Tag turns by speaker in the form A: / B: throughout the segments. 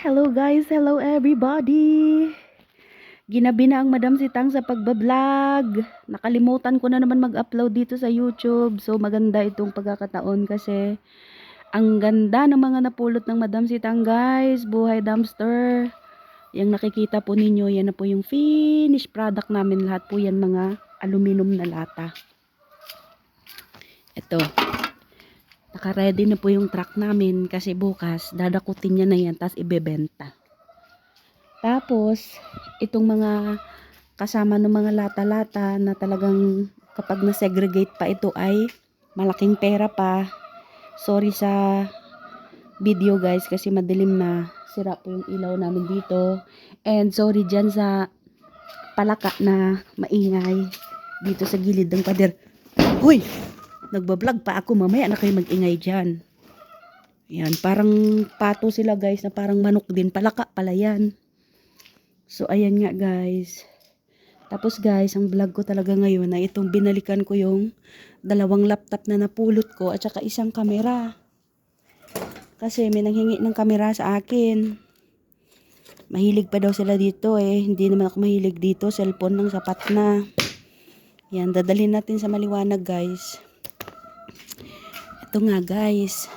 A: Hello guys, hello everybody. Ginabi na ang Madam Sitang sa pagbablog. Nakalimutan ko na naman mag-upload dito sa YouTube. So maganda itong pagkakataon kasi ang ganda ng mga napulot ng Madam Sitang guys. Buhay dumpster. Yung nakikita po ninyo, yan na po yung finished product namin. Lahat po yan mga aluminum na lata. Ito. Naka-ready na po yung truck namin kasi bukas dadakutin niya na yan tapos ibebenta. Tapos, itong mga kasama ng mga lata-lata na talagang kapag na-segregate pa ito ay malaking pera pa. Sorry sa video guys kasi madilim na. Sira po yung ilaw namin dito. And sorry dyan sa palaka na maingay dito sa gilid ng pader. Uy! Nagbablog pa ako, mamaya na kayo mag-ingay dyan. Yan, parang pato sila guys na parang manok din. Palaka pala yan. So, ayan nga guys. Tapos guys, ang vlog ko talaga ngayon na itong binalikan ko yung dalawang laptop na napulot ko at saka isang kamera. Kasi may nanghingi ng kamera sa akin. Mahilig pa daw sila dito eh. Hindi naman ako mahilig dito. Cellphone lang sapat na. Yan, dadalhin natin sa maliwanag guys. Ito nga guys.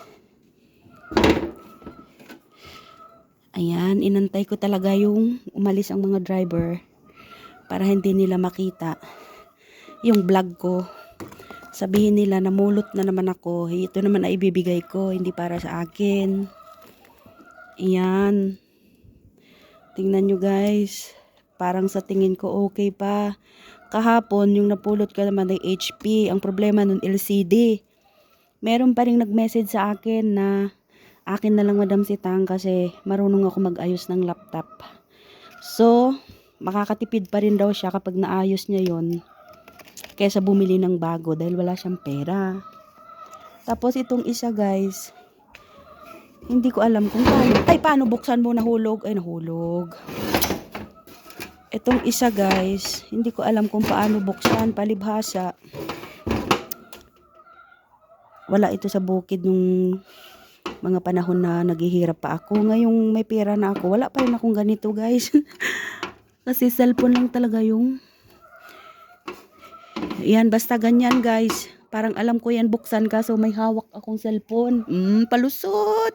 A: Ayan, inantay ko talaga yung umalis ang mga driver para hindi nila makita yung vlog ko. Sabihin nila namulot na naman ako. Ito naman ay ibibigay ko, hindi para sa akin. Ayan. Tingnan nyo guys. Parang sa tingin ko okay pa. Kahapon yung napulot ko naman ay HP. Ang problema nun LCD. Meron pa ring nag-message sa akin na akin na lang Madam Sitang kasi marunong ako mag-ayos ng laptop. So, makakatipid pa rin daw siya kapag naayos niya yon kaysa bumili ng bago dahil wala siyang pera. Tapos itong isa guys, hindi ko alam kung paano. Ay, paano buksan mo? Nahulog. Ay, nahulog. Itong isa guys, hindi ko alam kung paano buksan. Palibhasa. Wala ito sa bukid nung mga panahon na naghihirap pa ako. Ngayong may pera na ako, wala pa rin akong ganito guys. Kasi cellphone lang talaga yung yan, basta ganyan guys. Parang alam ko yan buksan ka so may hawak akong cellphone. Palusot.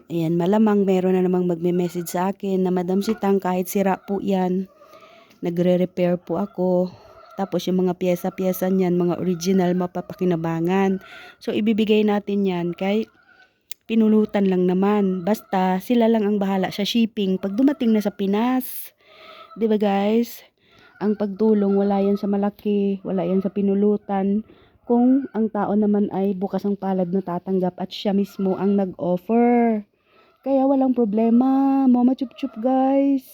A: Ayan, malamang meron na namang magme-message sa akin na Madam Sitang kahit sira po yan, nagre-repair po ako. Tapos yung mga pyesa-pyesa niyan, mga original, mapapakinabangan. So, ibibigay natin yan kay pinulutan lang naman. Basta, sila lang ang bahala sa shipping. Pag dumating na sa Pinas, di ba guys? Ang pagtulong, wala yan sa malaki, wala yan sa pinulutan. Kung ang tao naman ay bukas ang palad na tatanggap at siya mismo ang nag-offer. Kaya walang problema. Mama chup-chup guys.